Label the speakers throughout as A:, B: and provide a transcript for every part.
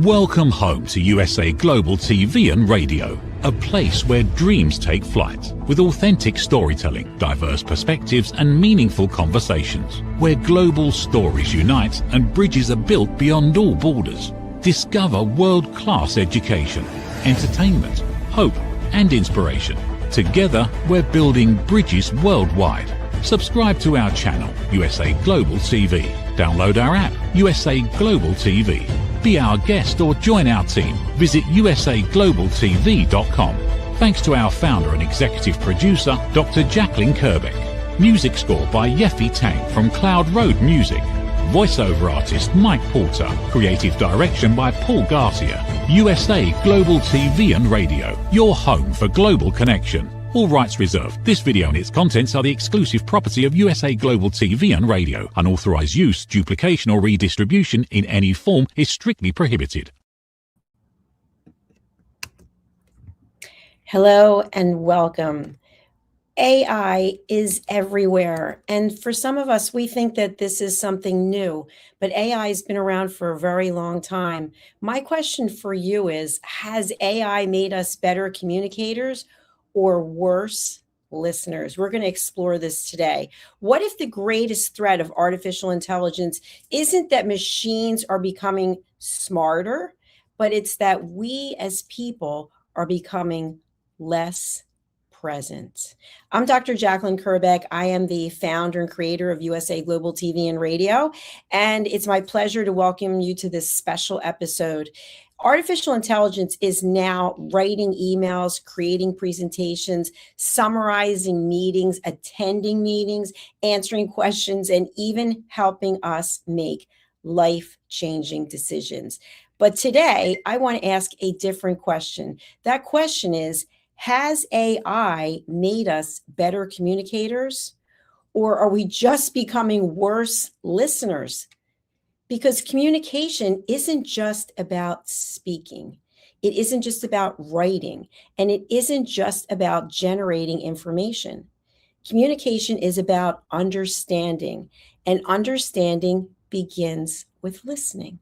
A: Welcome home to USA Global TV and Radio, a place where dreams take flight, with authentic storytelling, diverse perspectives and meaningful conversations, where global stories unite and bridges are built beyond all borders. Discover world-class education, entertainment, hope and inspiration. Together, we're building bridges worldwide. Subscribe to our channel, USA Global TV. Download our app, USA Global TV. Be our guest or join our team. Visit usaglobaltv.com. Thanks to our founder and executive producer, Dr. Jacalyn Kerbeck. Music score by Yeffy Tang from Cloud Road Music. Voiceover artist Mike Porter. Creative direction by Paul Garcia. USA Global TV and Radio. Your home for global connection. All rights reserved. This video and its contents are the exclusive property of USA Global TV and Radio. Unauthorized use, duplication or redistribution in any form is strictly prohibited.
B: Hello and welcome. AI is everywhere. And for some of us, we think that this is something new, but AI has been around for a very long time. My question for you is, has AI made us better communicators or worse listeners? We're going to explore this today. What if the greatest threat of artificial intelligence isn't that machines are becoming smarter, but it's that we as people are becoming less present? I'm Dr. Jacalyn Kerbeck. I am the founder and creator of USA Global TV and Radio, and it's my pleasure to welcome you to this special episode. Artificial intelligence is now writing emails, creating presentations, summarizing meetings, attending meetings, answering questions, and even helping us make life-changing decisions. But today, I want to ask a different question. That question is, has AI made us better communicators, or are we just becoming worse listeners? Because communication isn't just about speaking. It isn't just about writing, and it isn't just about generating information. Communication is about understanding, and understanding begins with listening.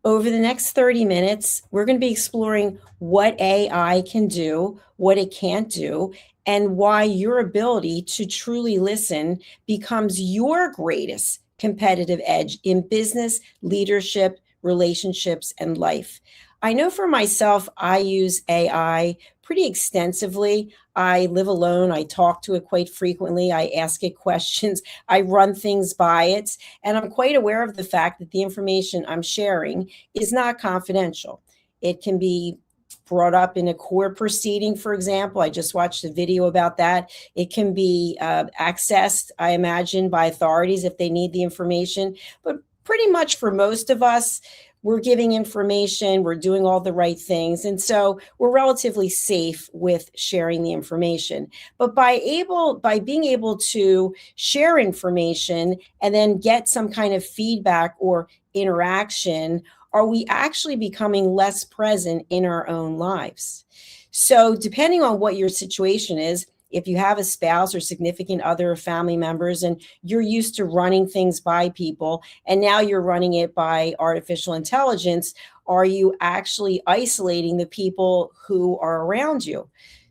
B: Over the next 30 minutes, we're going to be exploring what AI can do, what it can't do, and why your ability to truly listen becomes your greatest competitive edge in business, leadership, relationships, and life. I know for myself, I use AI pretty extensively. I live alone. I talk to it quite frequently. I ask it questions. I run things by it. And I'm quite aware of the fact that the information I'm sharing is not confidential. It can be brought up in a court proceeding, for example. I just watched a video about that. It can be accessed, I imagine, by authorities if they need the information. But pretty much for most of us, we're giving information, we're doing all the right things. And so we're relatively safe with sharing the information. But by being able to share information and then get some kind of feedback or interaction, are we actually becoming less present in our own lives? So depending on what your situation is, if you have a spouse or significant other or family members and you're used to running things by people and now you're running it by artificial intelligence, are you actually isolating the people who are around you?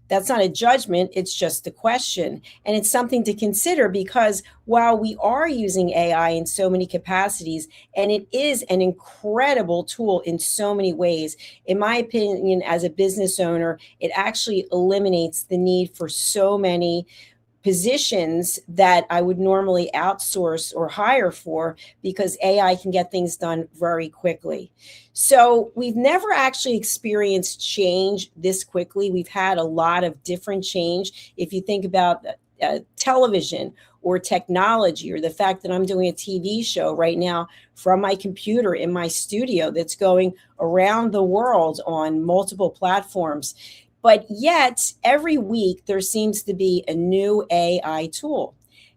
B: That's not a judgment, it's just a question. And it's something to consider because while we are using AI in so many capacities, and it is an incredible tool in so many ways, in my opinion, as a business owner, it actually eliminates the need for so many positions that I would normally outsource or hire for because AI can get things done very quickly. So we've never actually experienced change this quickly. We've had a lot of different change. If you think about television or technology, or the fact that I'm doing a TV show right now from my computer in my studio that's going around the world on multiple platforms. But yet, every week, there seems to be a new AI tool.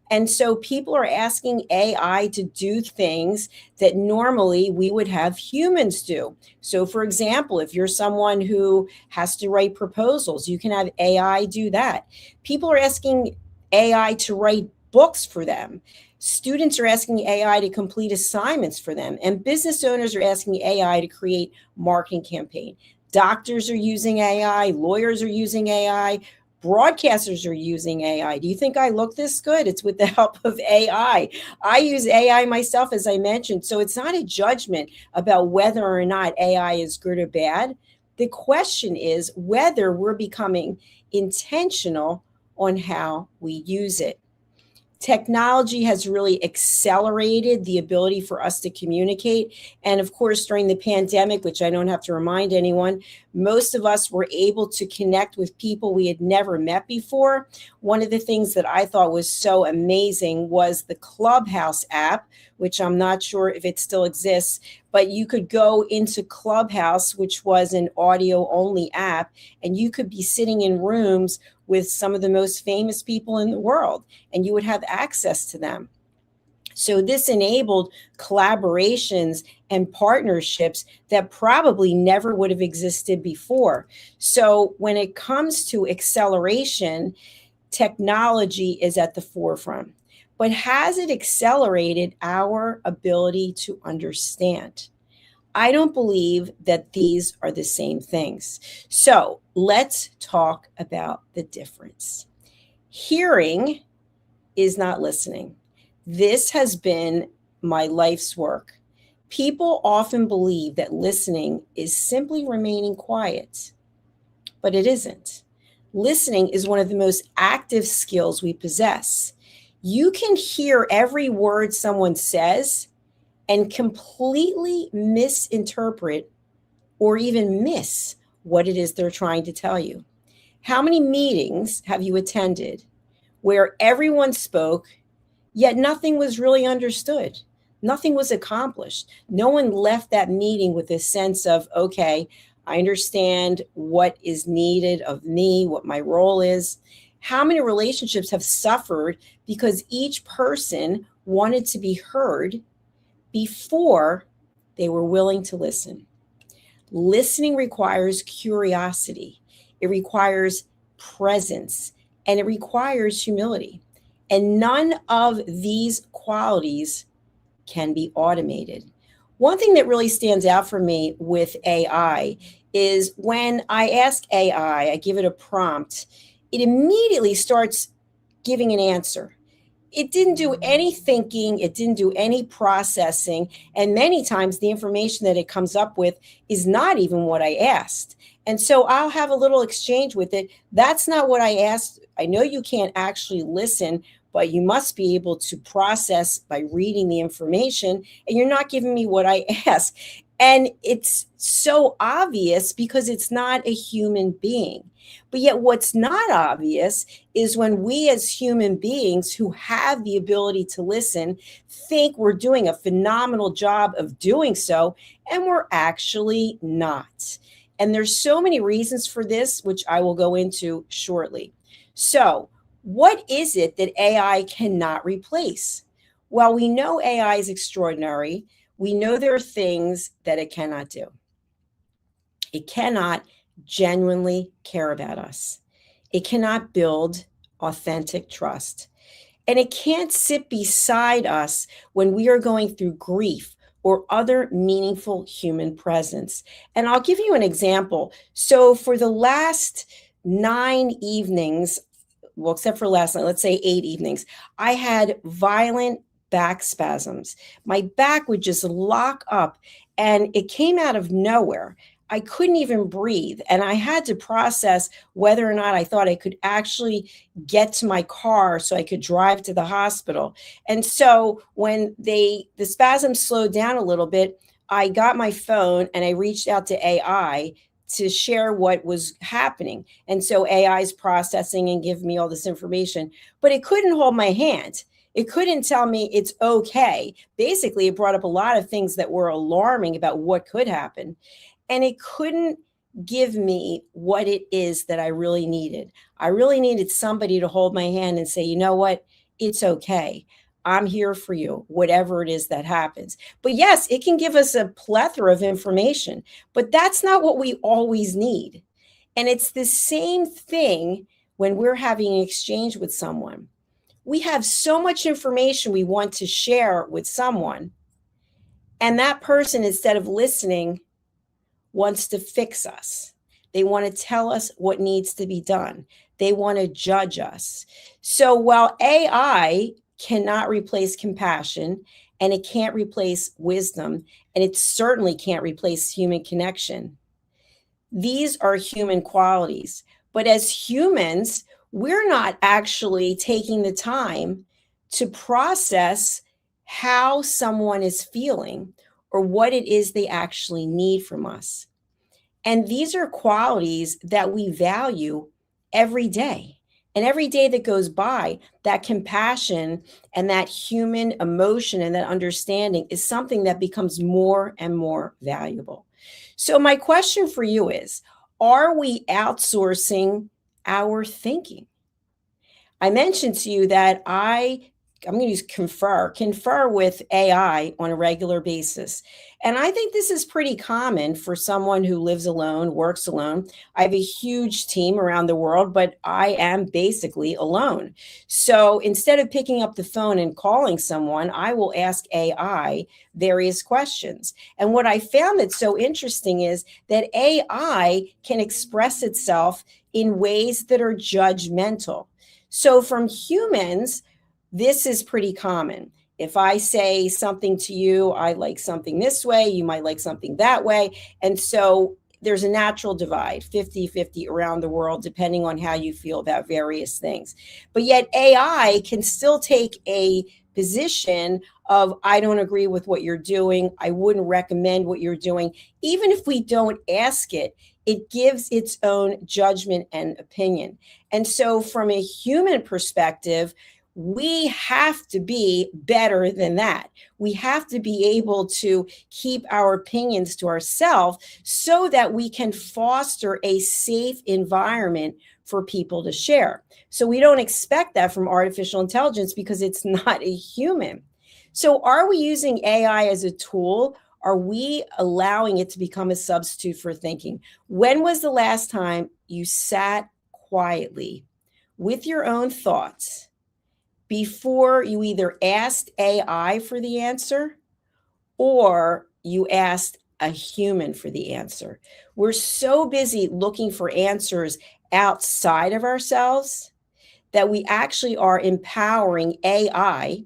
B: And so people are asking AI to do things that normally we would have humans do. So for example, if you're someone who has to write proposals, you can have AI do that. People are asking AI to write books for them. Students are asking AI to complete assignments for them, and business owners are asking AI to create marketing campaign. Doctors are using AI, lawyers are using AI, broadcasters are using AI. Do you think I look this good? It's with the help of AI. I use AI myself, as I mentioned, so it's not a judgment about whether or not AI is good or bad. The question is whether we're becoming intentional on how we use it. Technology has really accelerated the ability for us to communicate. And of course, during the pandemic, which I don't have to remind anyone, most of us were able to connect with people we had never met before. One of the things that I thought was so amazing was the Clubhouse app, which I'm not sure if it still exists, but you could go into Clubhouse, which was an audio only app, and you could be sitting in rooms with some of the most famous people in the world, and you would have access to them. So this enabled collaborations and partnerships that probably never would have existed before. So when it comes to acceleration, technology is at the forefront. But has it accelerated our ability to understand? I don't believe that these are the same things. So let's talk about the difference. Hearing is not listening. This has been my life's work. People often believe that listening is simply remaining quiet, but it isn't. Listening is one of the most active skills we possess. You can hear every word someone says and completely misinterpret or even miss what it is they're trying to tell you. How many meetings have you attended where everyone spoke, yet nothing was really understood? Nothing was accomplished. No one left that meeting with a sense of, okay, I understand what is needed of me, what my role is. How many relationships have suffered because each person wanted to be heard before they were willing to listen? Listening requires curiosity. It requires presence, and it requires humility. And none of these qualities can be automated. One thing that really stands out for me with AI is when I ask AI, I give it a prompt, it immediately starts giving an answer. It didn't do any thinking, it didn't do any processing, and many times the information that it comes up with is not even what I asked. And so I'll have a little exchange with it. That's not what I asked. I know you can't actually listen, but you must be able to process by reading the information, and you're not giving me what I asked. And it's so obvious because it's not a human being. But yet what's not obvious is when we as human beings who have the ability to listen think we're doing a phenomenal job of doing so, and we're actually not. And there's so many reasons for this, which I will go into shortly. So what is it that AI cannot replace? Well, we know AI is extraordinary. We know there are things that it cannot do. It cannot genuinely care about us. It cannot build authentic trust. And it can't sit beside us when we are going through grief or other meaningful human presence. And I'll give you an example. So for the last 9 evenings, well, except for last night, let's say 8 evenings, I had violent back spasms. My back would just lock up, and it came out of nowhere. I couldn't even breathe, and I had to process whether or not I thought I could actually get to my car so I could drive to the hospital. And so when the spasms slowed down a little bit, I got my phone and I reached out to AI to share what was happening. And so AI is processing and giving me all this information, but it couldn't hold my hand. It couldn't tell me it's okay. Basically, it brought up a lot of things that were alarming about what could happen. And it couldn't give me what it is that I really needed. I really needed somebody to hold my hand and say, you know what? It's okay. I'm here for you, whatever it is that happens. But yes, it can give us a plethora of information, but that's not what we always need. And it's the same thing when we're having an exchange with someone. we have so much information we want to share with someone, and that person, instead of listening, wants to fix us. They want to tell us what needs to be done. They want to judge us. So while AI cannot replace compassion, and it can't replace wisdom, and it certainly can't replace human connection, these are human qualities. But as humans, we're not actually taking the time to process how someone is feeling or what it is they actually need from us. And these are qualities that we value every day. And every day that goes by, that compassion and that human emotion and that understanding is something that becomes more and more valuable. So, my question for you is, are we outsourcing our thinking? I mentioned to you that I'm going to use confer with AI on a regular basis. And I think this is pretty common for someone who lives alone, works alone. I have a huge team around the world, but I am basically alone. So instead of picking up the phone and calling someone, I will ask AI various questions. And what I found that's so interesting is that AI can express itself in ways that are judgmental. So from humans, this is pretty common. If I say something to you, I like something this way, you might like something that way. And so there's a natural divide, 50-50 around the world, depending on how you feel about various things. But yet AI can still take a position of, I don't agree with what you're doing. I wouldn't recommend what you're doing. Even if we don't ask it, it gives its own judgment and opinion. And so from a human perspective, we have to be better than that. We have to be able to keep our opinions to ourselves so that we can foster a safe environment for people to share. So we don't expect that from artificial intelligence because it's not a human. So are we using AI as a tool? Are we allowing it to become a substitute for thinking? When was the last time you sat quietly with your own thoughts before you either asked AI for the answer or you asked a human for the answer? We're so busy looking for answers outside of ourselves that we actually are empowering AI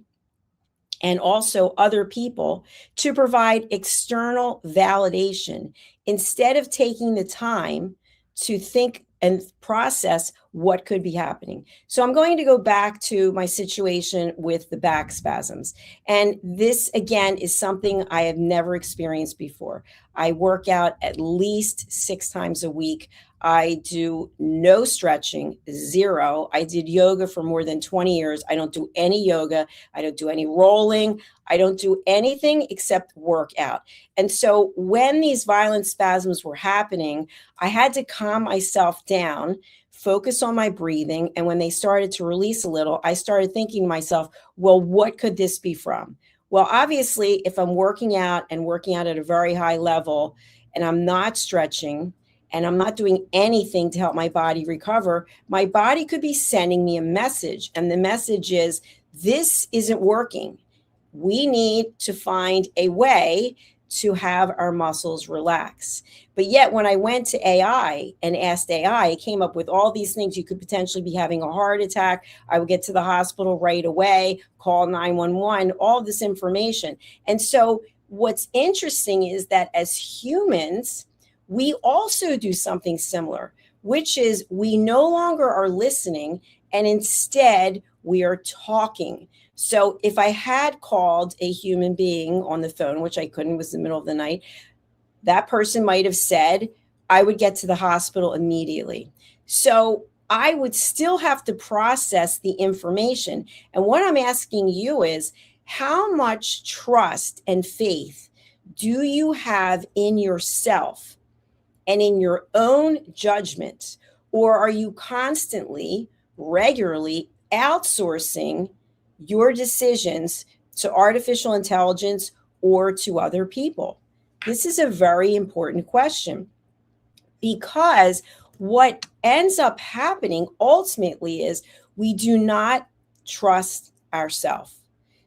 B: and also other people to provide external validation instead of taking the time to think and process what could be happening. So I'm going to go back to my situation with the back spasms. And this, again, is something I have never experienced before. I work out at least 6 times a week. I do no stretching, zero. I did yoga for more than 20 years. I don't do any yoga. I don't do any rolling. I don't do anything except work out. And so when these violent spasms were happening, I had to calm myself down, focus on my breathing. And when they started to release a little, I started thinking to myself, well, what could this be from? Well, obviously, if I'm working out and working out at a very high level and I'm not stretching, and I'm not doing anything to help my body recover, my body could be sending me a message. And the message is, this isn't working. We need to find a way to have our muscles relax. But yet when I went to AI and asked AI, it came up with all these things. You could potentially be having a heart attack. I would get to the hospital right away, call 911, all this information. And so what's interesting is that as humans, we also do something similar, which is we no longer are listening and instead we are talking. So if I had called a human being on the phone, which I couldn't, it was the middle of the night, that person might have said, I would get to the hospital immediately. So I would still have to process the information. And what I'm asking you is, how much trust and faith do you have in yourself and in your own judgment? Or are you constantly, regularly outsourcing your decisions to artificial intelligence or to other people? This is a very important question, because what ends up happening ultimately is we do not trust ourselves.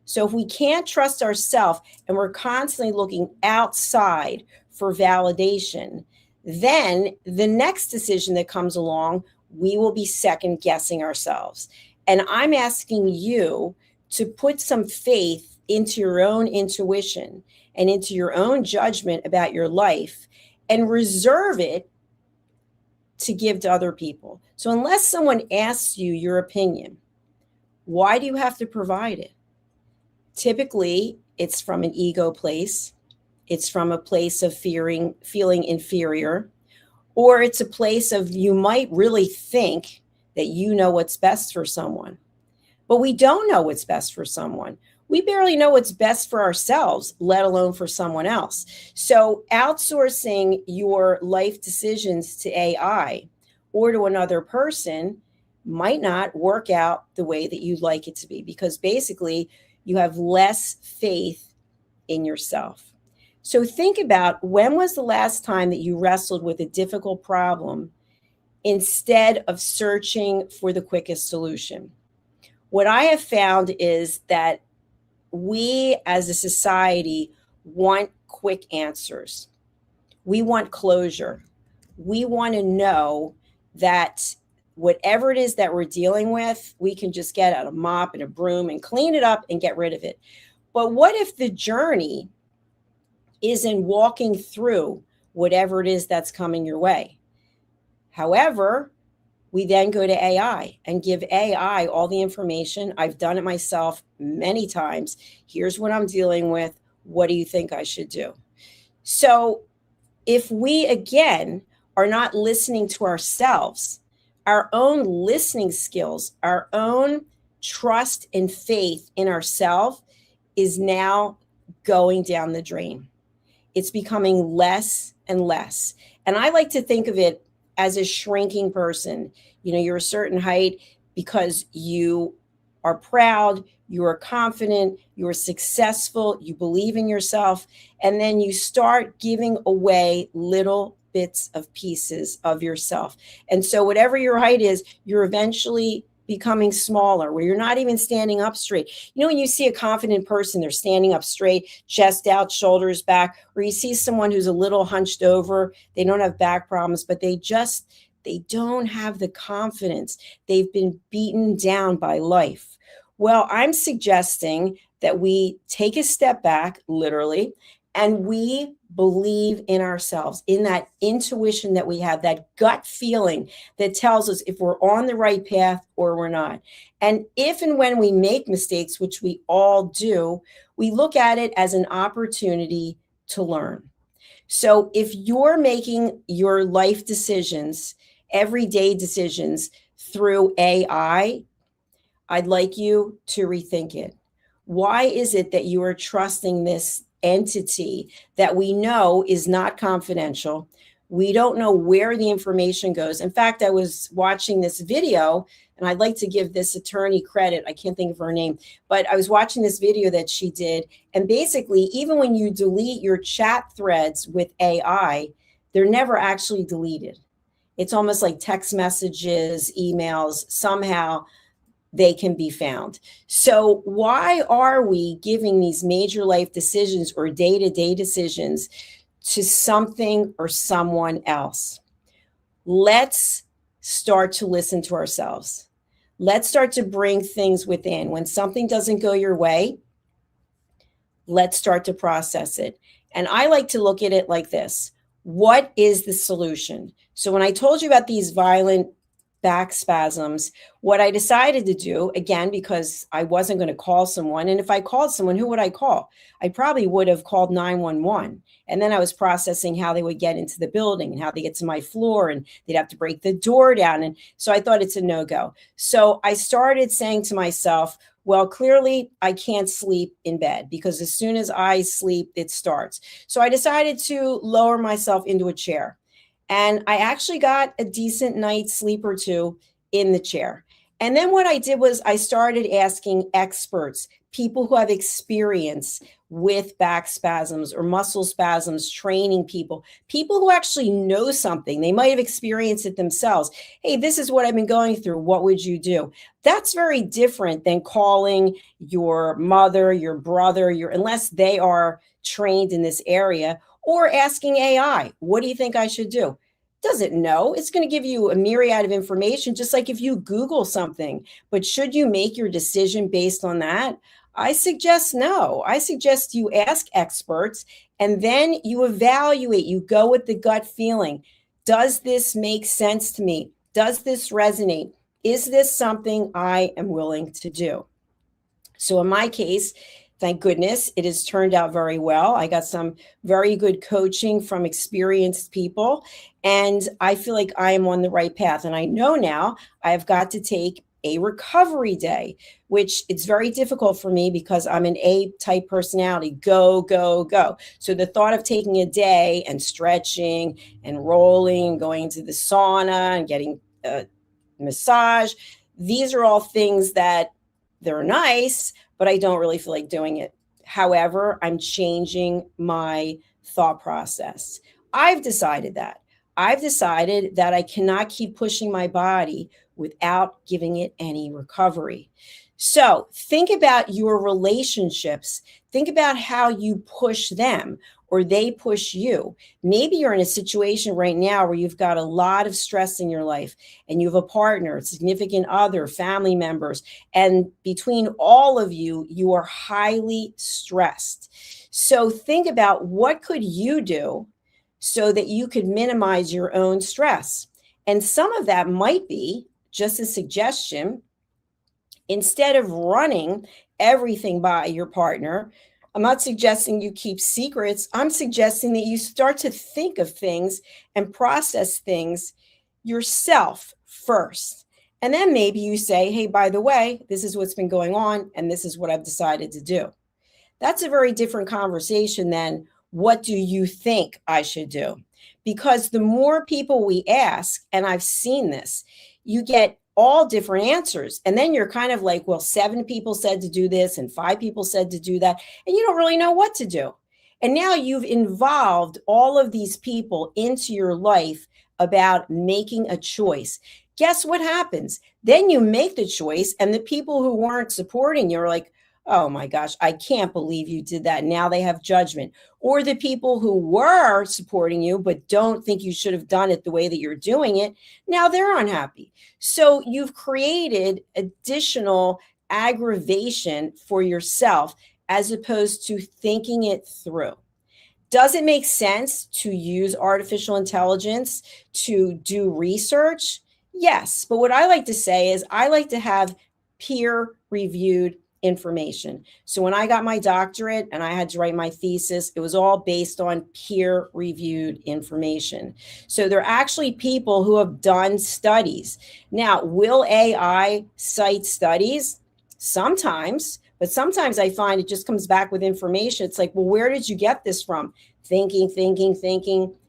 B: So if we can't trust ourselves and we're constantly looking outside for validation, then the next decision that comes along, we will be second guessing ourselves. And I'm asking you to put some faith into your own intuition and into your own judgment about your life and reserve it to give to other people. So unless someone asks you your opinion, why do you have to provide it? Typically, it's from an ego place. It's from a place of feeling inferior, or it's a place of you might really think that you know what's best for someone, but we don't know what's best for someone. We barely know what's best for ourselves, let alone for someone else. So outsourcing your life decisions to AI or to another person might not work out the way that you'd like it to be, because basically you have less faith in yourself. So think about, when was the last time that you wrestled with a difficult problem instead of searching for the quickest solution? What I have found is that we as a society want quick answers. We want closure. We want to know that whatever it is that we're dealing with, we can just get out a mop and a broom and clean it up and get rid of it. But what if the journey is in walking through whatever it is that's coming your way? However, we then go to AI and give AI all the information. I've done it myself many times. Here's what I'm dealing with. What do you think I should do? So if we, again, are not listening to ourselves, our own listening skills, our own trust and faith in ourselves is now going down the drain. It's becoming less and less. And I like to think of it as a shrinking person. You know, you're a certain height because you are proud, you are confident, you are successful, you believe in yourself, and then you start giving away little bits of pieces of yourself. And so whatever your height is, you're eventually becoming smaller, where you're not even standing up straight. You know, when you see a confident person, they're standing up straight, chest out, shoulders back, or you see someone who's a little hunched over, they don't have back problems, but they don't have the confidence. They've been beaten down by life. Well, I'm suggesting that we take a step back, literally, and we believe in ourselves, in that intuition that we have, that gut feeling that tells us if we're on the right path or we're not. And if and when we make mistakes, which we all do, we look at it as an opportunity to learn. So if you're making your life decisions, everyday decisions through AI, I'd like you to rethink it. Why is it that you are trusting this entity that we know is not confidential? We don't know where the information goes. In fact, I was watching this video, and I'd like to give this attorney credit. I can't think of her name, but I was watching this video that she did. And basically, even when you delete your chat threads with AI, they're never actually deleted. It's almost like text messages, emails, somehow they can be found. So why are we giving these major life decisions or day-to-day decisions to something or someone else? Let's start to listen to ourselves. Let's start to bring things within. When something doesn't go your way, let's start to process it. And I like to look at it like this. What is the solution? So when I told you about these violent back spasms, what I decided to do, again, because I wasn't going to call someone, and if I called someone, who would I call? I probably would have called 911. And then I was processing how they would get into the building and how they get to my floor, and they'd have to break the door down. And so I thought it's a no-go. So I started saying to myself, well, clearly I can't sleep in bed, because as soon as I sleep, it starts. So I decided to lower myself into a chair. And I actually got a decent night's sleep or two in the chair. And then what I did was I started asking experts, people who have experience with back spasms or muscle spasms, training people, people who actually know something. They might have experienced it themselves. Hey, this is what I've been going through. What would you do? That's very different than calling your mother, your brother, unless they are trained in this area, or asking AI, what do you think I should do? Doesn't know. It's going to give you a myriad of information, just like if you Google something. But should you make your decision based on that? I suggest no. I suggest you ask experts and then you evaluate. You go with the gut feeling. Does this make sense to me? Does this resonate? Is this something I am willing to do? So in my case, thank goodness, it has turned out very well. I got some very good coaching from experienced people, and I feel like I am on the right path. And I know now I've got to take a recovery day, which it's very difficult for me because I'm an A-type personality. Go, go, go. So the thought of taking a day and stretching and rolling, going to the sauna and getting a massage, these are all things that they're nice, but I don't really feel like doing it. However, I'm changing my thought process. I've decided that. I've decided that I cannot keep pushing my body without giving it any recovery. So think about your relationships. Think about how you push them or they push you. Maybe you're in a situation right now where you've got a lot of stress in your life and you have a partner, a significant other, family members, and between all of you, you are highly stressed. So think about what could you do so that you could minimize your own stress. And some of that might be just a suggestion. Instead of running everything by your partner, I'm not suggesting you keep secrets. I'm suggesting that you start to think of things and process things yourself first. And then maybe you say, hey, by the way, this is what's been going on, and this is what I've decided to do. That's a very different conversation than what do you think I should do? Because the more people we ask, and I've seen this, you get all different answers. And then you're kind of like, well, 7 people said to do this and 5 people said to do that. And you don't really know what to do. And now you've involved all of these people into your life about making a choice. Guess what happens? Then you make the choice and the people who weren't supporting you are like, oh my gosh, I can't believe you did that. Now they have judgment. Or the people who were supporting you but don't think you should have done it the way that you're doing it, now they're unhappy. So you've created additional aggravation for yourself as opposed to thinking it through. Does it make sense to use artificial intelligence to do research? Yes. But what I like to say is I like to have peer-reviewed information. So when I got my doctorate and I had to write my thesis, it was all based on peer-reviewed information. So there are actually people who have done studies. Now, will AI cite studies? Sometimes, but sometimes I find it just comes back with information. It's like, well, where did you get this from? Thinking,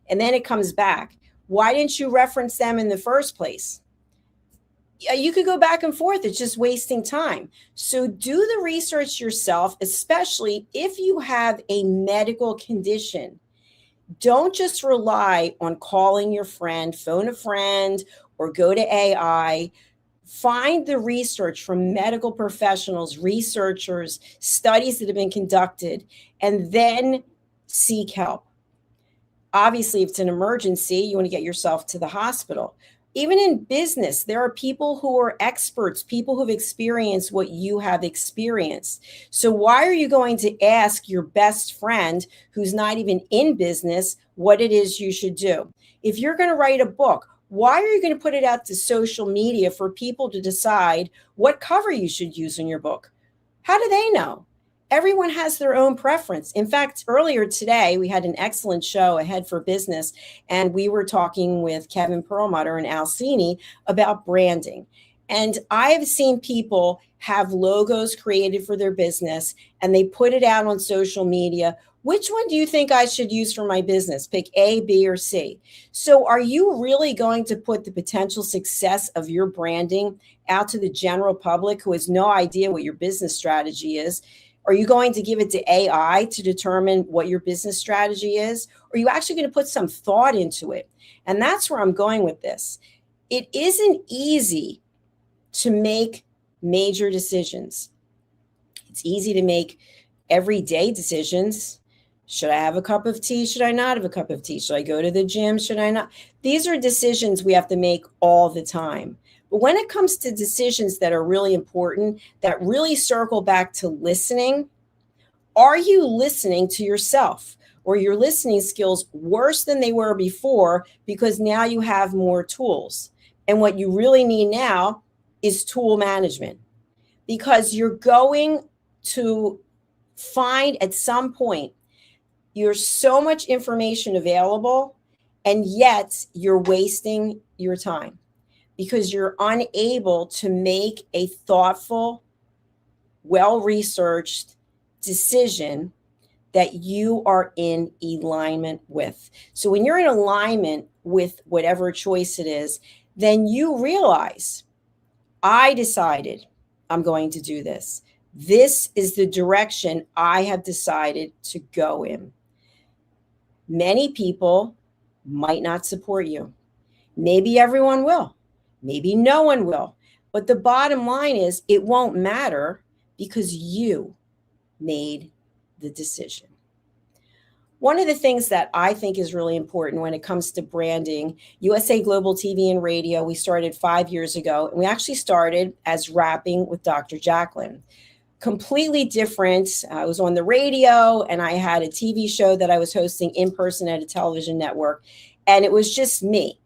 B: and then it comes back. Why didn't you reference them in the first place? You could go back and forth. It's just wasting time. So do the research yourself, especially if you have a medical condition. Don't just rely on calling your friend, phone a friend, or go to AI. Find the research from medical professionals, researchers, studies that have been conducted, and then seek help. Obviously, if it's an emergency, you want to get yourself to the hospital. Even in business, there are people who are experts, people who've experienced what you have experienced. So why are you going to ask your best friend who's not even in business what it is you should do? If you're going to write a book, why are you going to put it out to social media for people to decide what cover you should use in your book? How do they know? Everyone has their own preference. In fact, earlier today, we had an excellent show, Ahead for Business, and we were talking with Kevin Perlmutter and Al Cini about branding. And I've seen people have logos created for their business, and they put it out on social media Which one do you think I should use for my business? Pick A, B, or C. So are you really going to put the potential success of your branding out to the general public who has no idea what your business strategy is? Are you going to give it to AI to determine what your business strategy is? Or are you actually going to put some thought into it? And that's where I'm going with this. It isn't easy to make major decisions. It's easy to make everyday decisions. Should I have a cup of tea? Should I not have a cup of tea? Should I go to the gym? Should I not? These are decisions we have to make all the time. But when it comes to decisions that are really important, that really circle back to listening, are you listening to yourself? Or your listening skills worse than they were before because now you have more tools? And what you really need now is tool management, because you're going to find at some point there's so much information available, and yet you're wasting your time because you're unable to make a thoughtful, well-researched decision that you are in alignment with. So when you're in alignment with whatever choice it is, then you realize, I decided I'm going to do this. This is the direction I have decided to go in. Many people might not support you. Maybe everyone will. Maybe no one will. But the bottom line is, it won't matter because you made the decision. One of the things that I think is really important when it comes to branding, USA Global TV and Radio, we started 5 years ago, and we actually started as Rapping with Dr. Jacalyn. Completely different. I was on the radio, and I had a TV show that I was hosting in person at a television network, and it was just me.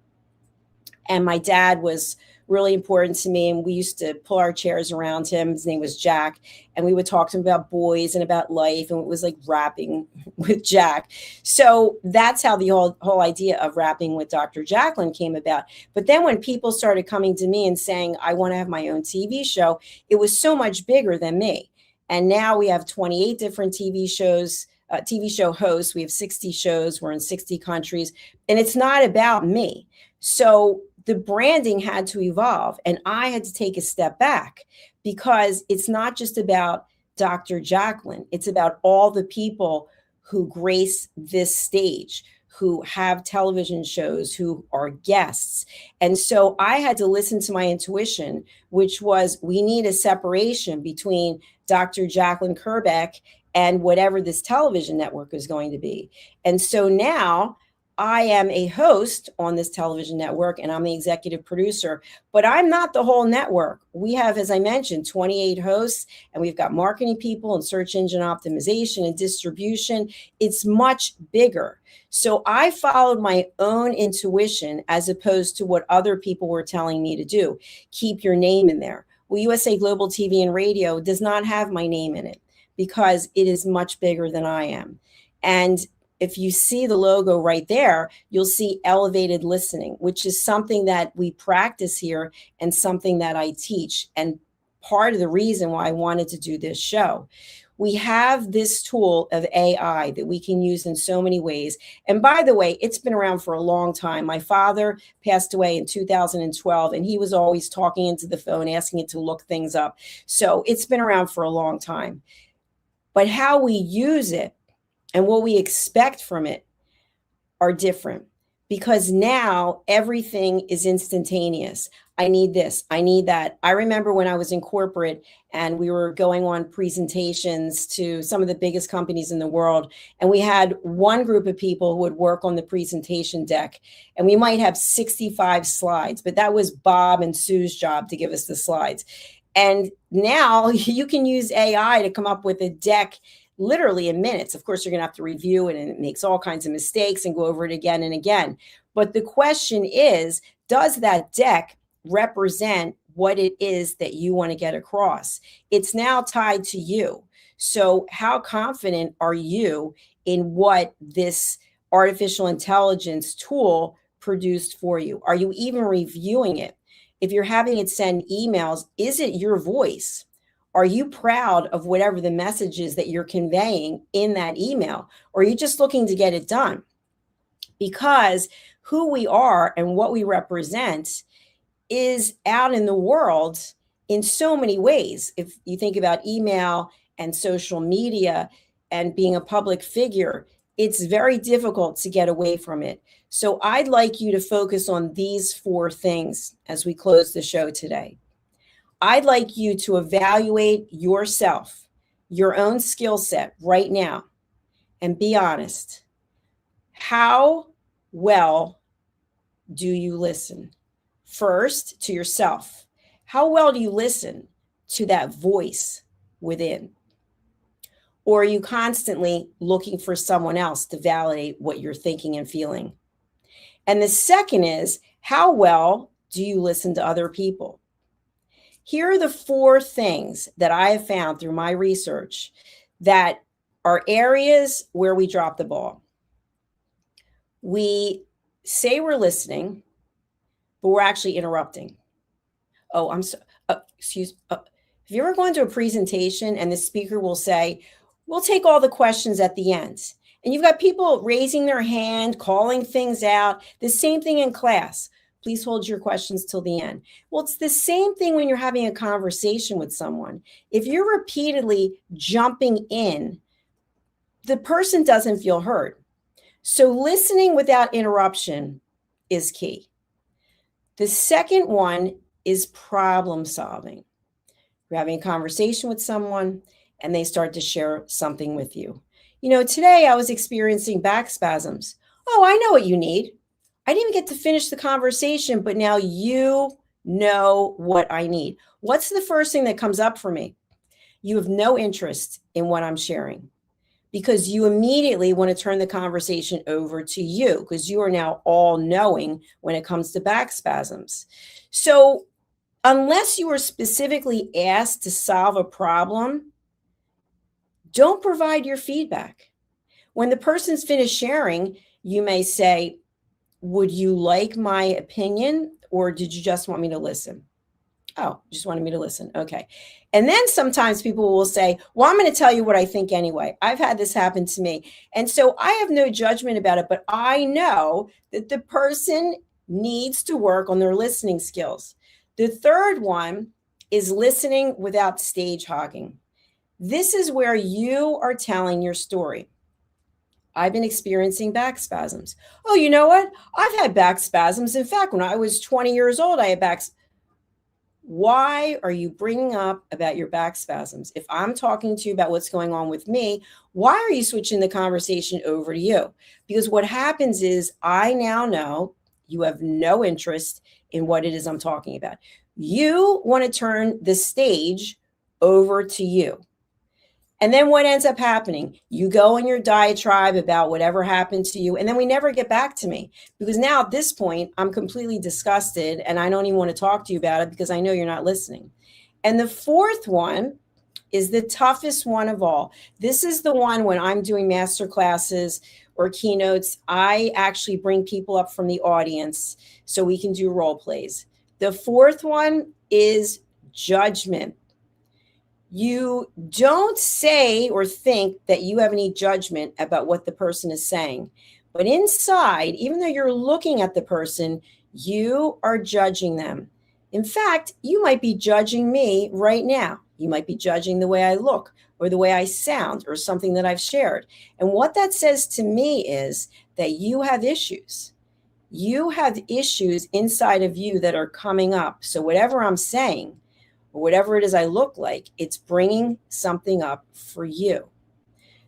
B: And my dad was really important to me, and we used to pull our chairs around him. His name was Jack, and we would talk to him about boys and about life, and it was like rapping with Jack. So that's how the whole idea of Rapping with Dr. Jacalyn came about. But then when people started coming to me and saying, I want to have my own TV show, it was so much bigger than me. And now we have 28 different TV show hosts. We have 60 shows. We're in 60 countries, and it's not about me. So the branding had to evolve, and I had to take a step back, because it's not just about Dr. Jacalyn. It's about all the people who grace this stage, who have television shows, who are guests. And so I had to listen to my intuition, which was, we need a separation between Dr. Jacalyn Kerbeck and whatever this television network is going to be. And so now I am a host on this television network, and I'm the executive producer, but I'm not the whole network. We have, as I mentioned, 28 hosts, and we've got marketing people and search engine optimization and distribution. It's much bigger. So I followed my own intuition as opposed to what other people were telling me to do. Keep your name in there. Well, USA Global TV and Radio does not have my name in it because it is much bigger than I am. And if you see the logo right there, you'll see elevated listening, which is something that we practice here and something that I teach. And part of the reason why I wanted to do this show. We have this tool of AI that we can use in so many ways. And by the way, it's been around for a long time. My father passed away in 2012, and he was always talking into the phone, asking it to look things up. So it's been around for a long time. But how we use it and what we expect from it are different, because now everything is instantaneous. I need this, I need that. I remember when I was in corporate and we were going on presentations to some of the biggest companies in the world, and we had one group of people who would work on the presentation deck, and we might have 65 slides, but that was Bob and Sue's job to give us the slides. And now you can use AI to come up with a deck literally in minutes. Of course, you're going to have to review it, and it makes all kinds of mistakes and go over it again and again. But the question is, does that deck represent what it is that you want to get across? It's now tied to you. So how confident are you in what this artificial intelligence tool produced for you? Are you even reviewing it? If you're having it send emails, is it your voice? Are you proud of whatever the message is that you're conveying in that email? Or are you just looking to get it done? Because who we are and what we represent is out in the world in so many ways. If you think about email and social media and being a public figure, it's very difficult to get away from it. So I'd like you to focus on these 4 things as we close the show today. I'd like you to evaluate yourself, your own skill set right now, and be honest. How well do you listen? First, to yourself. How well do you listen to that voice within? Or are you constantly looking for someone else to validate what you're thinking and feeling? And the second is, how well do you listen to other people? Here are the 4 things that I have found through my research that are areas where we drop the ball. We say we're listening, but we're actually interrupting. Oh, I'm so, have you ever gone to a presentation and the speaker will say, we'll take all the questions at the end. And you've got people raising their hand, calling things out. The same thing in class. Please hold your questions till the end. Well, it's the same thing when you're having a conversation with someone. If you're repeatedly jumping in, the person doesn't feel heard. So listening without interruption is key. The second one is problem solving. You're having a conversation with someone and they start to share something with you. You know, today I was experiencing back spasms. Oh, I know what you need. I didn't even get to finish the conversation, but now you know what I need. What's the first thing that comes up for me? You have no interest in what I'm sharing because you immediately want to turn the conversation over to you because you are now all knowing when it comes to back spasms. So unless you are specifically asked to solve a problem, don't provide your feedback. When the person's finished sharing, you may say, would you like my opinion or did you just want me to listen? Oh, you just wanted me to listen. Okay. And then sometimes people will say, well, I'm going to tell you what I think anyway. I've had this happen to me. And so I have no judgment about it, but I know that the person needs to work on their listening skills. The third one is listening without stage hogging. This is where you are telling your story. I've been experiencing back spasms. Oh, you know what? I've had back spasms. In fact, when I was 20 years old, I had back. Why are you bringing up about your back spasms? If I'm talking to you about what's going on with me, why are you switching the conversation over to you? Because what happens is I now know you have no interest in what it is I'm talking about. You want to turn the stage over to you. And then what ends up happening? You go in your diatribe about whatever happened to you, and then we never get back to me because now at this point, I'm completely disgusted and I don't even want to talk to you about it because I know you're not listening. And the fourth one is the toughest one of all. This is the one when I'm doing master classes or keynotes, I actually bring people up from the audience so we can do role plays. The fourth one is judgment. You don't say or think that you have any judgment about what the person is saying. But inside, even though you're looking at the person, you are judging them. In fact, you might be judging me right now. You might be judging the way I look or the way I sound or something that I've shared. And what that says to me is that you have issues. You have issues inside of you that are coming up. So whatever I'm saying, or whatever it is I look like, it's bringing something up for you.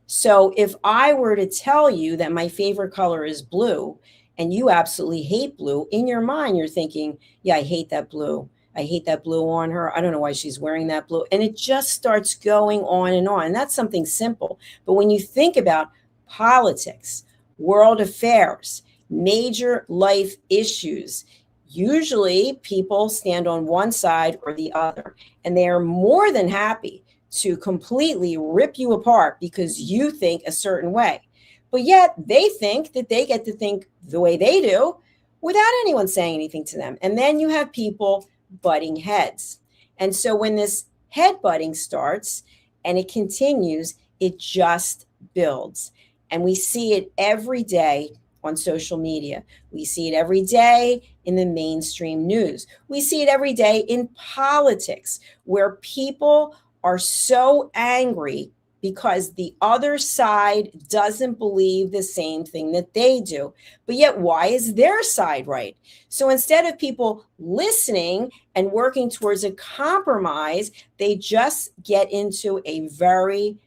B: So if I were to tell you that my favorite color is blue and you absolutely hate blue, in your mind, you're thinking, yeah, I hate that blue. I hate that blue on her. I don't know why she's wearing that blue. And it just starts going on. And that's something simple. But when you think about politics, world affairs, major life issues, usually people stand on one side or the other, and they are more than happy to completely rip you apart because you think a certain way. But yet they think that they get to think the way they do without anyone saying anything to them. And then you have people butting heads. And so when this Headbutting starts and it continues, it just builds. And we see it every day on social media. We see it every day in the mainstream news. We see it every day in politics, where people are so angry because the other side doesn't believe the same thing that they do. But yet, why is their side right? So instead of people listening and working towards a compromise, they just get into a very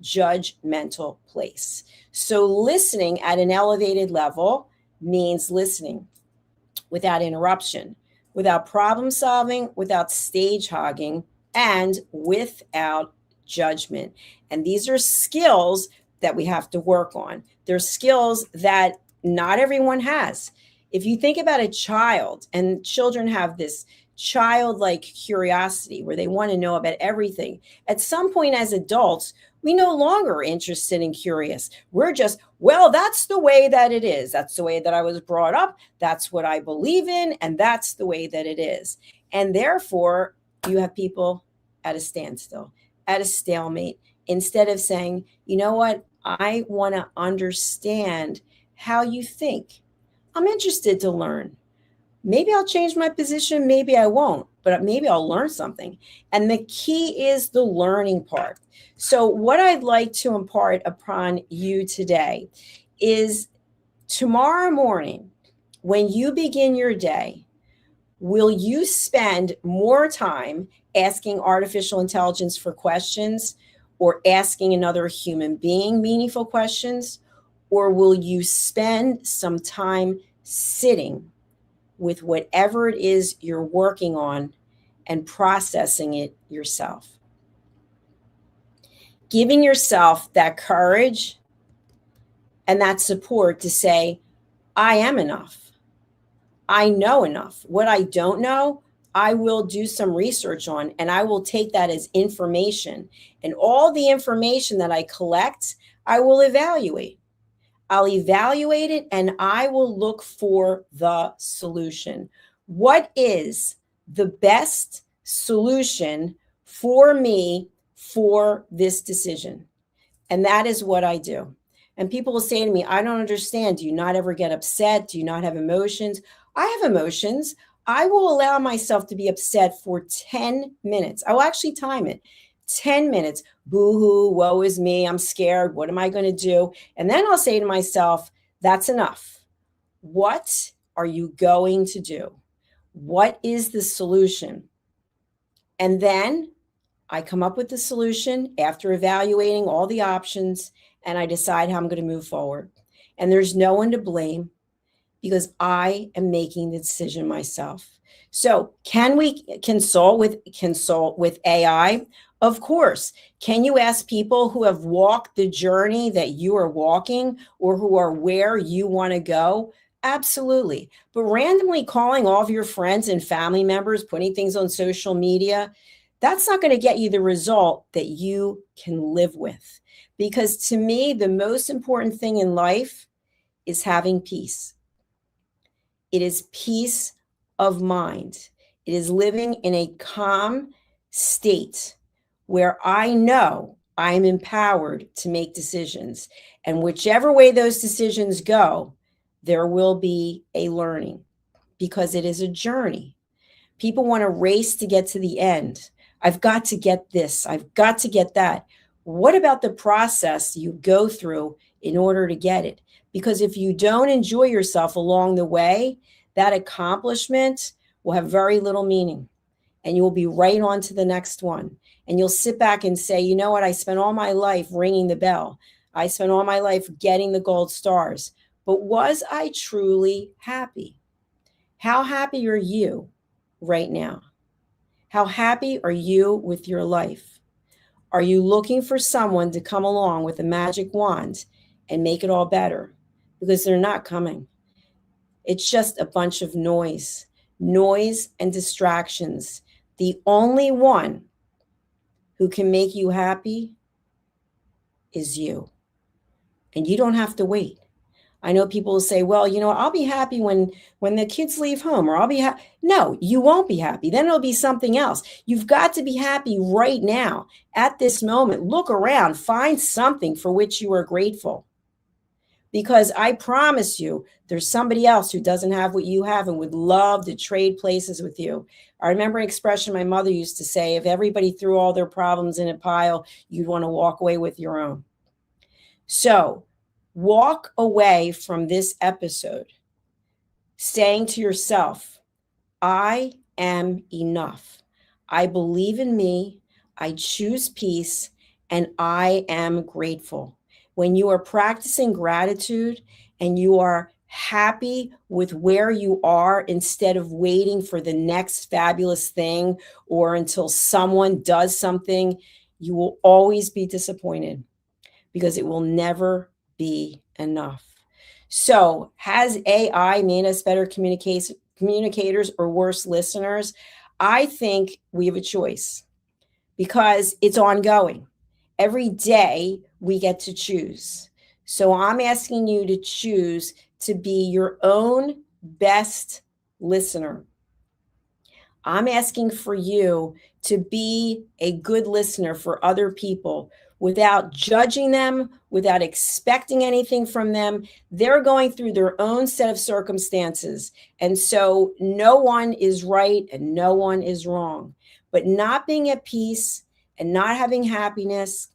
B: judgmental place. So listening at an elevated level means listening without interruption, without problem solving, without stage hogging, and without judgment. And these are skills that we have to work on. They're skills that not everyone has. If you think about a child, and children have this childlike curiosity where they want to know about everything, at some point as adults, we no longer are interested and curious. We're just, well, that's the way that it is. That's the way that I was brought up. That's what I believe in. And that's the way that it is. And therefore, you have people at a standstill, at a stalemate, instead of saying, you know what? I want to understand how you think. I'm interested to learn. Maybe I'll change my position. Maybe I won't, but maybe I'll learn something. And the key is the learning part. So what I'd like to impart upon you today is tomorrow morning, when you begin your day, will you spend more time asking artificial intelligence for questions or asking another human being meaningful questions? Or will you spend some time sitting with whatever it is you're working on and processing it yourself? Giving yourself that courage and that support to say, I am enough. I know enough. What I don't know, I will do some research on, and I will take that as information. And all the information that I collect, I will evaluate. I'll evaluate it and I will look for the solution. What is the best solution for me for this decision? And that is what I do. And people will say to me, I don't understand. Do you not ever get upset? Do you not have emotions? I have emotions. I will allow myself to be upset for 10 minutes. I will actually time it. 10 minutes, boo-hoo, woe is me, I'm scared, what am I going to do? And then I'll say to myself, that's enough. What are you going to do? What is the solution? And then I come up with the solution after evaluating all the options, and I decide how I'm going to move forward. And there's no one to blame because I am making the decision myself. So can we consult with AI? Of course. Can you ask people who have walked the journey that you are walking or who are where you want to go? Absolutely. But randomly calling all of your friends and family members, putting things on social media, that's not going to get you the result that you can live with. Because to me, the most important thing in life is having peace. It is peace of mind. It is living in a calm state where I know I'm empowered to make decisions. And whichever way those decisions go, there will be a learning because it is a journey. People want to race to get to the end. I've got to get this. I've got to get that. What about the process you go through in order to get it? Because if you don't enjoy yourself along the way, that accomplishment will have very little meaning. And you will be right on to the next one. And you'll sit back and say, you know what? I spent all my life ringing the bell. I spent all my life getting the gold stars. But was I truly happy? How happy are you right now? How happy are you with your life? Are you looking for someone to come along with a magic wand and make it all better? Because they're not coming. It's just a bunch of noise and distractions. The only one who can make you happy is you. And you don't have to wait. I know people will say, well, I'll be happy when the kids leave home, or I'll be happy. No, you won't be happy. Then it'll be something else. You've got to be happy right now at this moment. Look around, find something for which you are grateful. Because I promise you, there's somebody else who doesn't have what you have and would love to trade places with you. I remember an expression my mother used to say, if everybody threw all their problems in a pile, you'd want to walk away with your own. So walk away from this episode saying to yourself, I am enough. I believe in me. I choose peace, and I am grateful. When you are practicing gratitude and you are happy with where you are instead of waiting for the next fabulous thing or until someone does something, you will always be disappointed because it will never be enough. So, has AI made us better communicators or worse listeners? I think we have a choice because it's ongoing. Every day we get to choose. So I'm asking you to choose to be your own best listener. I'm asking for you to be a good listener for other people without judging them, without expecting anything from them. They're going through their own set of circumstances. And so no one is right and no one is wrong. But not being at peace and not having happiness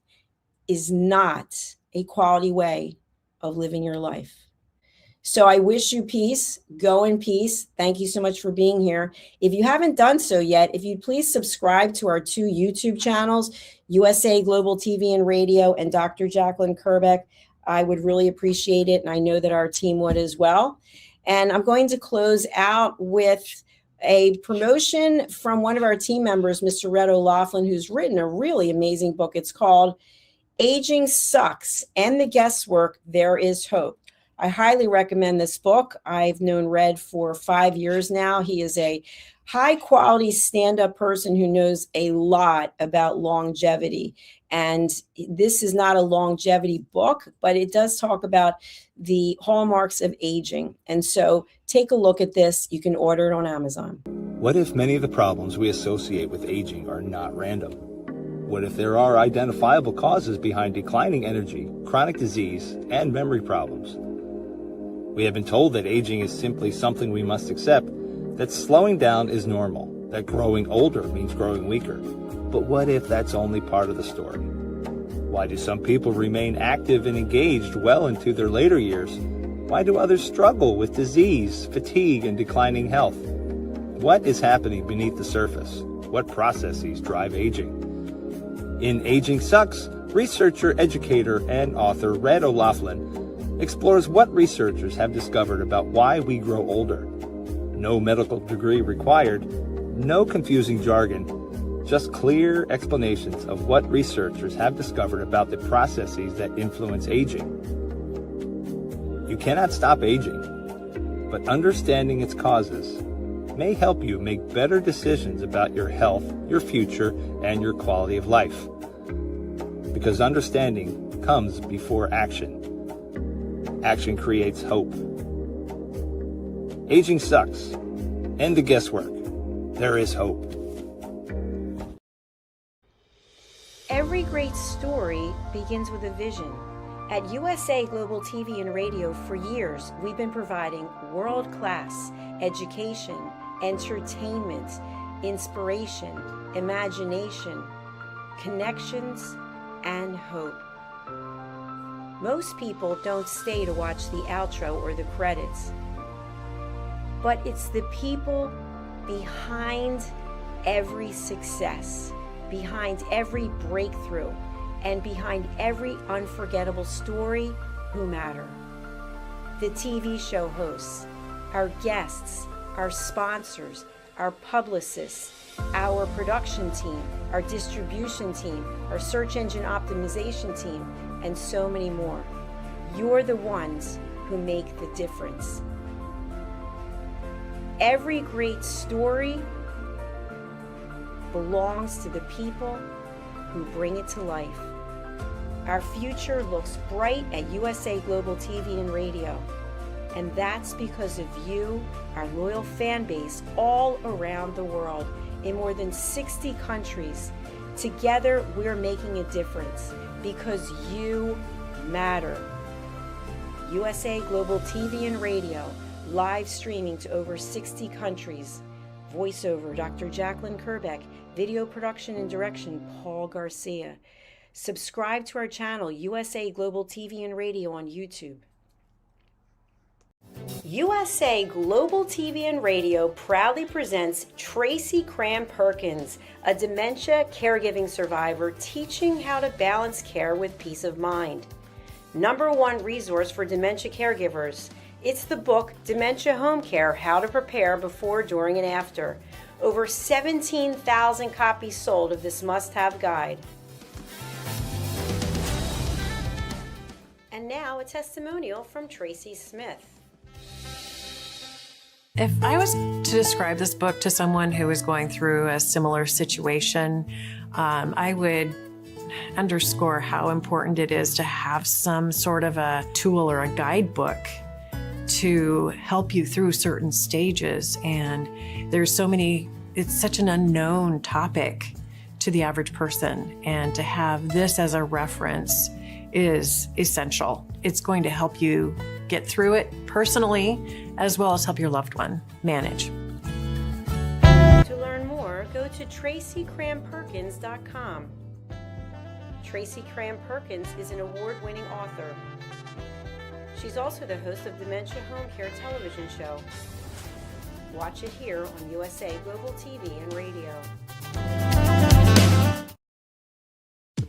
B: is not a quality way of living your life. So I wish you peace. Go in peace. Thank you so much for being here. If you haven't done so yet, if you'd please subscribe to our 2 YouTube channels, USA Global TV and Radio and Dr. Jacalyn Kerbeck, I would really appreciate it. And I know that our team would as well. And I'm going to close out with a promotion from one of our team members, Mr. Red O'Laughlin, who's written a really amazing book. It's called Aging Sucks and the Guesswork, There is Hope. I highly recommend this book. I've known Red for 5 years now. He is a high quality stand-up person who knows a lot about longevity. And this is not a longevity book, but it does talk about the hallmarks of aging. And so take a look at this. You can order it on Amazon.
C: What if many of the problems we associate with aging are not random? What if there are identifiable causes behind declining energy, chronic disease, and memory problems? We have been told that aging is simply something we must accept, that slowing down is normal, that growing older means growing weaker. But what if that's only part of the story? Why do some people remain active and engaged well into their later years? Why do others struggle with disease, fatigue, and declining health? What is happening beneath the surface? What processes drive aging? In Aging Sucks, researcher, educator, and author Red O'Laughlin explores what researchers have discovered about why we grow older. No medical degree required, no confusing jargon, just clear explanations of what researchers have discovered about the processes that influence aging. You cannot stop aging, but understanding its causes may help you make better decisions about your health, your future, and your quality of life. Because understanding comes before action. Action creates hope. Aging sucks. End the guesswork. There is hope.
B: Every great story begins with a vision. At USA Global TV and Radio for years, we've been providing world-class education, entertainment, inspiration, imagination, connections, and hope. Most people don't stay to watch the outro or the credits, but it's the people behind every success, behind every breakthrough, and behind every unforgettable story who matter. The TV show hosts, our guests, our sponsors, our publicists, our production team, our distribution team, our search engine optimization team, and so many more. You're the ones who make the difference. Every great story belongs to the people who bring it to life. Our future looks bright at USA Global TV and Radio. And that's because of you, our loyal fan base, all around the world, in more than 60 countries. Together, we're making a difference because you matter. USA Global TV and Radio, live streaming to over 60 countries. Voiceover, Dr. Jacalyn Kerbeck. Video production and direction, Paul Garcia. Subscribe to our channel, USA Global TV and Radio on YouTube. USA Global TV and Radio proudly presents Tracy Cram-Perkins, a dementia caregiving survivor teaching how to balance care with peace of mind. #1 resource for dementia caregivers. It's the book Dementia Home Care: How to Prepare Before, During, and After. Over 17,000 copies sold of this must-have guide. And now a testimonial from Tracy Smith.
D: If I was to describe this book to someone who is going through a similar situation, I would underscore how important it is to have some sort of a tool or a guidebook to help you through certain stages. And there's so many, it's such an unknown topic to the average person. And to have this as a reference is essential. It's going to help you get through it personally, as well as help your loved one manage.
B: To learn more, go to tracycramperkins.com. Tracy Cram-Perkins is an award-winning author. She's also the host of Dementia Home Care television show. Watch it here on USA Global TV and Radio.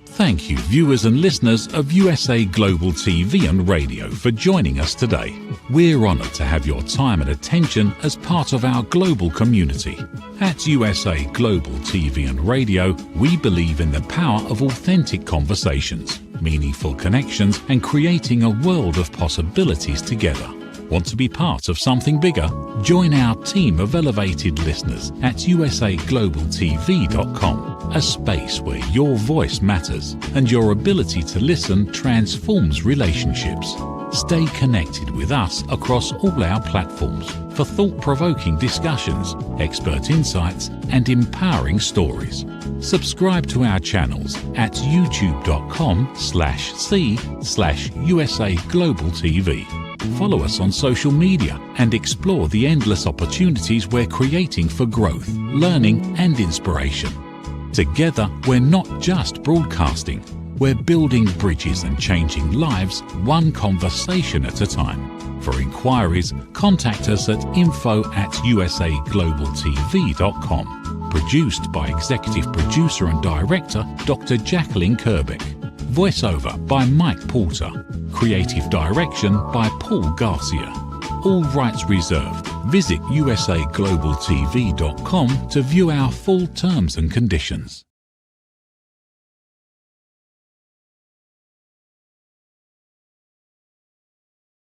A: Thank you, viewers and listeners of USA Global TV and Radio, for joining us today. We're honoured to have your time and attention as part of our global community. At USA Global TV and Radio, we believe in the power of authentic conversations, meaningful connections, and creating a world of possibilities together. Want to be part of something bigger? Join our team of elevated listeners at usaglobaltv.com, a space where your voice matters and your ability to listen transforms relationships. Stay connected with us across all our platforms for thought-provoking discussions, expert insights, and empowering stories. Subscribe to our channels at youtube.com/c/USA Global TV. Follow us on social media and explore the endless opportunities we're creating for growth, learning, and inspiration. Together, we're not just broadcasting, we're building bridges and changing lives one conversation at a time. For inquiries, contact us at info@usaglobaltv.com. Produced by Executive Producer and Director Dr. Jacalyn Kerbeck. Voiceover by Mike Porter. Creative direction by Paul Garcia. All rights reserved. Visit usaglobaltv.com to view our full terms and conditions.